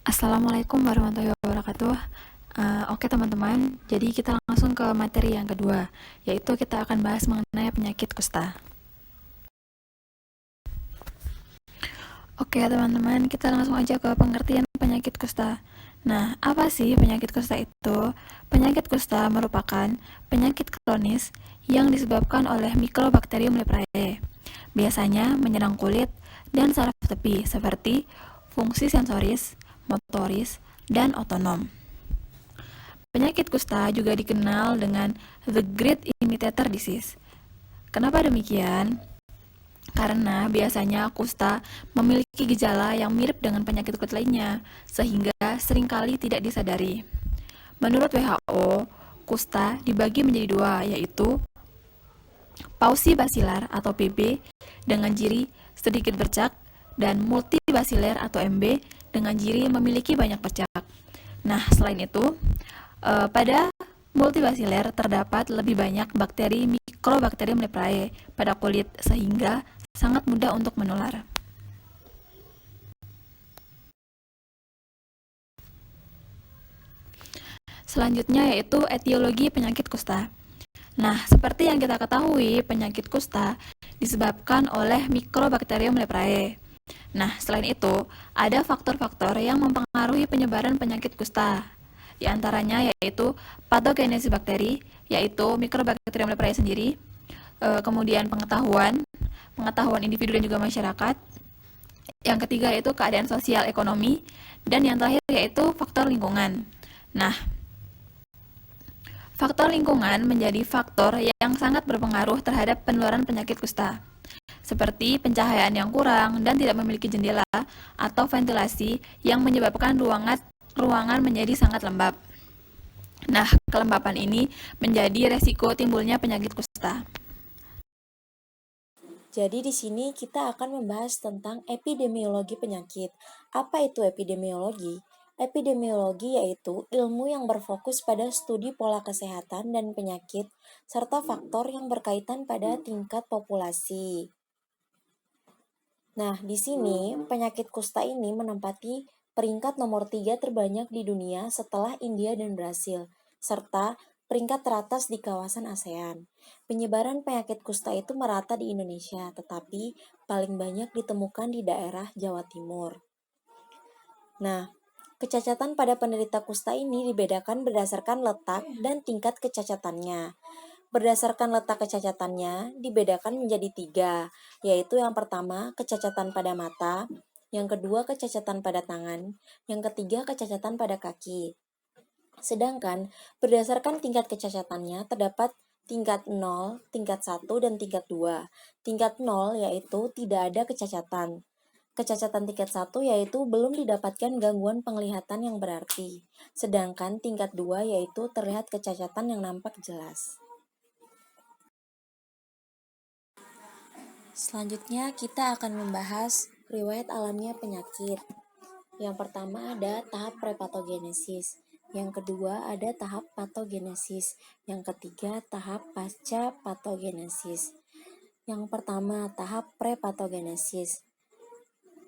Assalamualaikum warahmatullahi wabarakatuh. Oke teman-teman, jadi kita langsung ke materi yang kedua, yaitu kita akan bahas mengenai penyakit kusta. Oke teman-teman, kita langsung aja ke pengertian penyakit kusta. Nah, apa sih penyakit kusta itu? Penyakit kusta merupakan penyakit kronis yang disebabkan oleh Mycobacterium leprae. Biasanya menyerang kulit dan saraf tepi seperti fungsi sensoris, motoris, dan otonom. Penyakit kusta juga dikenal dengan the Great Imitator Disease. Kenapa demikian? Karena biasanya kusta memiliki gejala yang mirip dengan penyakit kulit lainnya, sehingga seringkali tidak disadari. Menurut WHO, kusta dibagi menjadi dua, yaitu Pauci basilar atau PB dengan ciri sedikit bercak dan multibasilar atau MB dengan ciri memiliki banyak bercak. Nah, selain itu, pada multibasilar terdapat lebih banyak bakteri Mycobacterium leprae pada kulit sehingga sangat mudah untuk menular. Selanjutnya yaitu etiologi penyakit kusta. Nah, seperti yang kita ketahui, penyakit kusta disebabkan oleh Mycobacterium leprae. Nah, selain itu, ada faktor-faktor yang mempengaruhi penyebaran penyakit kusta. Di antaranya yaitu patogenesis bakteri, yaitu Mycobacterium leprae sendiri, kemudian pengetahuan individu dan juga masyarakat. Yang ketiga yaitu keadaan sosial ekonomi, dan yang terakhir yaitu faktor lingkungan. Nah, faktor lingkungan menjadi faktor yang sangat berpengaruh terhadap penularan penyakit kusta, seperti pencahayaan yang kurang dan tidak memiliki jendela atau ventilasi yang menyebabkan ruangan menjadi sangat lembab. Nah, kelembapan ini menjadi resiko timbulnya penyakit kusta. Jadi di sini kita akan membahas tentang epidemiologi penyakit. Apa itu epidemiologi? Epidemiologi yaitu ilmu yang berfokus pada studi pola kesehatan dan penyakit serta faktor yang berkaitan pada tingkat populasi. Nah, di sini penyakit kusta ini menempati peringkat nomor 3 terbanyak di dunia setelah India dan Brasil, serta peringkat teratas di kawasan ASEAN. Penyebaran penyakit kusta itu merata di Indonesia, tetapi paling banyak ditemukan di daerah Jawa Timur. Nah, kecacatan pada penderita kusta ini dibedakan berdasarkan letak dan tingkat kecacatannya. Berdasarkan letak kecacatannya, dibedakan menjadi 3, yaitu yang pertama, kecacatan pada mata, yang kedua, kecacatan pada tangan, yang ketiga, kecacatan pada kaki. Sedangkan, berdasarkan tingkat kecacatannya, terdapat tingkat 0, tingkat 1, dan tingkat 2. Tingkat 0 yaitu tidak ada kecacatan. Kecacatan tingkat 1 yaitu belum didapatkan gangguan penglihatan yang berarti. Sedangkan tingkat 2 yaitu terlihat kecacatan yang nampak jelas. Selanjutnya kita akan membahas riwayat alamiah penyakit. Yang pertama ada tahap prepatogenesis. Yang kedua ada tahap patogenesis. Yang ketiga tahap pasca patogenesis. Yang pertama tahap prepatogenesis.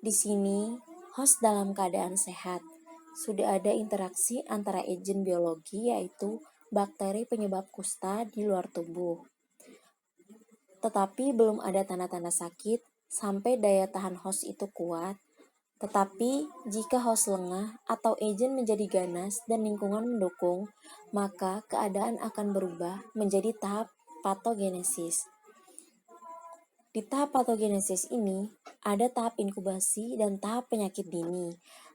Di sini host dalam keadaan sehat. Sudah ada interaksi antara agen biologi yaitu bakteri penyebab kusta di luar tubuh. Tetapi belum ada tanda-tanda sakit sampai daya tahan host itu kuat. Tetapi jika host lengah atau agen menjadi ganas dan lingkungan mendukung, maka keadaan akan berubah menjadi tahap patogenesis. Di tahap patogenesis ini, ada tahap inkubasi dan tahap penyakit dini.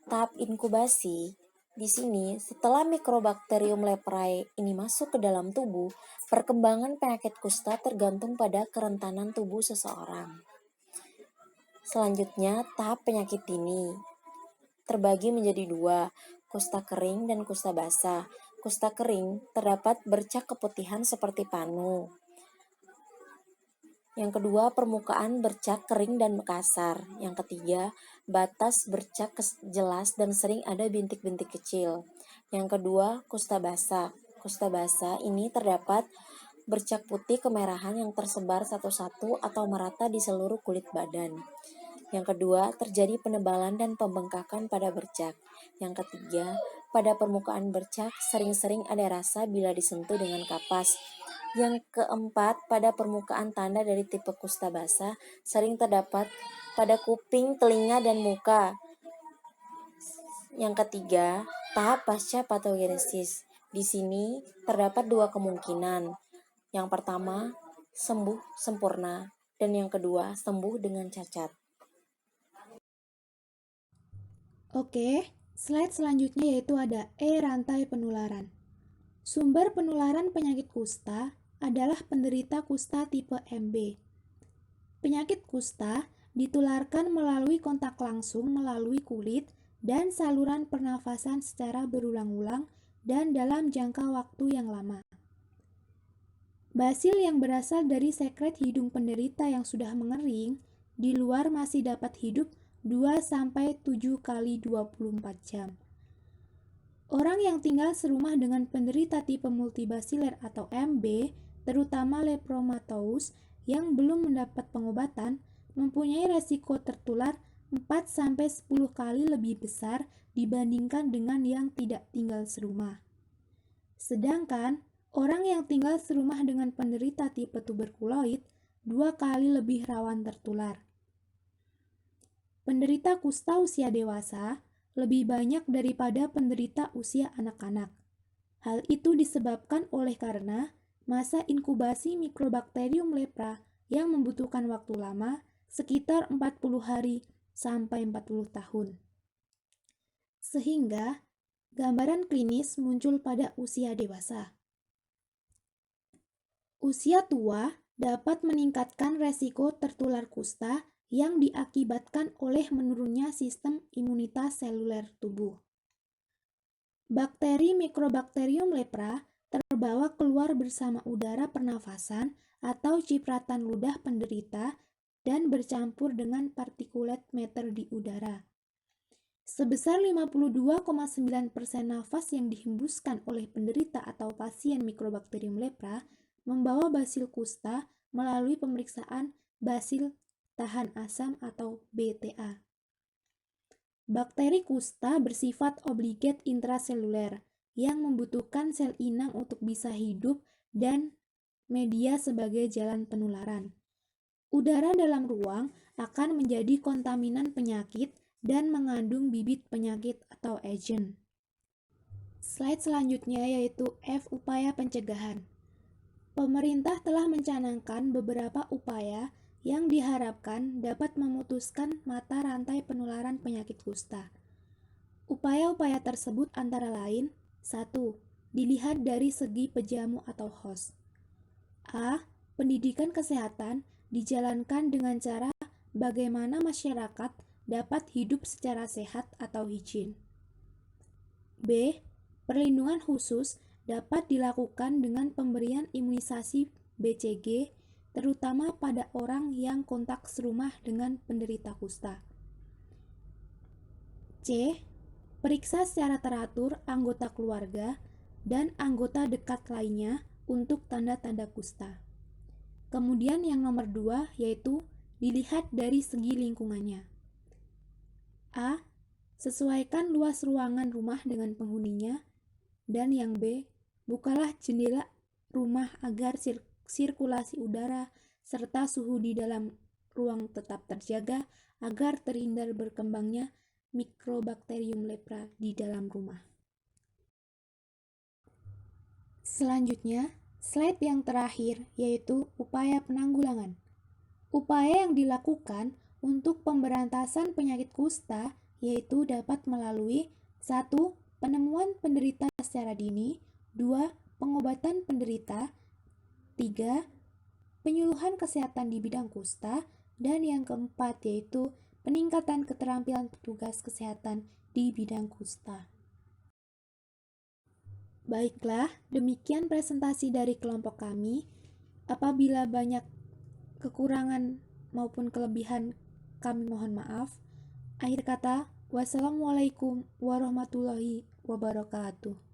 Tahap inkubasi di sini, setelah Mycobacterium leprae ini masuk ke dalam tubuh, perkembangan penyakit kusta tergantung pada kerentanan tubuh seseorang. Selanjutnya, tahap penyakit dini terbagi menjadi 2, kusta kering dan kusta basah. Kusta kering terdapat bercak keputihan seperti panu. Yang kedua, permukaan bercak kering dan kasar. Yang ketiga, batas bercak jelas dan sering ada bintik-bintik kecil. Yang kedua, kusta basah. Kusta basah ini terdapat bercak putih kemerahan yang tersebar satu-satu atau merata di seluruh kulit badan. Yang kedua, terjadi penebalan dan pembengkakan pada bercak. Yang ketiga, pada permukaan bercak sering-sering ada rasa bila disentuh dengan kapas. Yang keempat, pada permukaan tanda dari tipe kusta basah sering terdapat pada kuping, telinga, dan muka. Yang ketiga, tahap pasca patogenesis. Di sini terdapat dua kemungkinan. Yang pertama, sembuh sempurna, dan yang kedua, sembuh dengan cacat. Oke, slide selanjutnya yaitu ada rantai penularan. Sumber penularan penyakit kusta adalah penderita kusta tipe MB. Penyakit kusta ditularkan melalui kontak langsung melalui kulit dan saluran pernafasan secara berulang-ulang dan dalam jangka waktu yang lama. Basil yang berasal dari sekret hidung penderita yang sudah mengering di luar masih dapat hidup 2-7 kali 24 jam. Orang yang tinggal serumah dengan penderita tipe multibasiler atau MB, terutama lepromatous yang belum mendapat pengobatan, mempunyai resiko tertular 4-10 kali lebih besar dibandingkan dengan yang tidak tinggal serumah. Sedangkan orang yang tinggal serumah dengan penderita tipe tuberkuloid 2 kali lebih rawan tertular. Penderita kusta usia dewasa lebih banyak daripada penderita usia anak-anak. Hal itu disebabkan oleh karena masa inkubasi Mycobacterium lepra yang membutuhkan waktu lama sekitar 40 hari sampai 40 tahun. Sehingga gambaran klinis muncul pada usia dewasa. Usia tua dapat meningkatkan resiko tertular kusta yang diakibatkan oleh menurunnya sistem imunitas seluler tubuh. Bakteri Mycobacterium lepra terbawa keluar bersama udara pernafasan atau cipratan ludah penderita dan bercampur dengan partikulat matter di udara. Sebesar 52,9% nafas yang dihembuskan oleh penderita atau pasien Mycobacterium lepra membawa basil kusta melalui pemeriksaan basil tahan asam atau BTA. Bakteri kusta bersifat obligat intraseluler yang membutuhkan sel inang untuk bisa hidup dan media sebagai jalan penularan. Udara dalam ruang akan menjadi kontaminan penyakit dan mengandung bibit penyakit atau agent. Slide selanjutnya yaitu F. Upaya pencegahan. Pemerintah telah mencanangkan beberapa upaya yang diharapkan dapat memutuskan mata rantai penularan penyakit kusta. Upaya-upaya tersebut antara lain: 1. Dilihat dari segi pejamu atau host. A. Pendidikan kesehatan dijalankan dengan cara bagaimana masyarakat dapat hidup secara sehat atau higien. B. Perlindungan khusus dapat dilakukan dengan pemberian imunisasi BCG, terutama pada orang yang kontak serumah dengan penderita kusta. C. Periksa secara teratur anggota keluarga dan anggota dekat lainnya untuk tanda-tanda kusta. Kemudian yang nomor 2 yaitu dilihat dari segi lingkungannya. A. Sesuaikan luas ruangan rumah dengan penghuninya. Dan yang B, bukalah jendela rumah agar sirkulasi udara serta suhu di dalam ruang tetap terjaga agar terhindar berkembangnya Mycobacterium lepra di dalam rumah. Selanjutnya, slide yang terakhir yaitu upaya penanggulangan. Upaya yang dilakukan untuk pemberantasan penyakit kusta yaitu dapat melalui 1. Penemuan penderita secara dini, 2. Pengobatan penderita, 3. Penyuluhan kesehatan di bidang kusta, dan yang keempat yaitu peningkatan keterampilan petugas kesehatan di bidang kusta. Baiklah, demikian presentasi dari kelompok kami. Apabila banyak kekurangan maupun kelebihan, kami mohon maaf. Akhir kata, wassalamualaikum warahmatullahi wabarakatuh.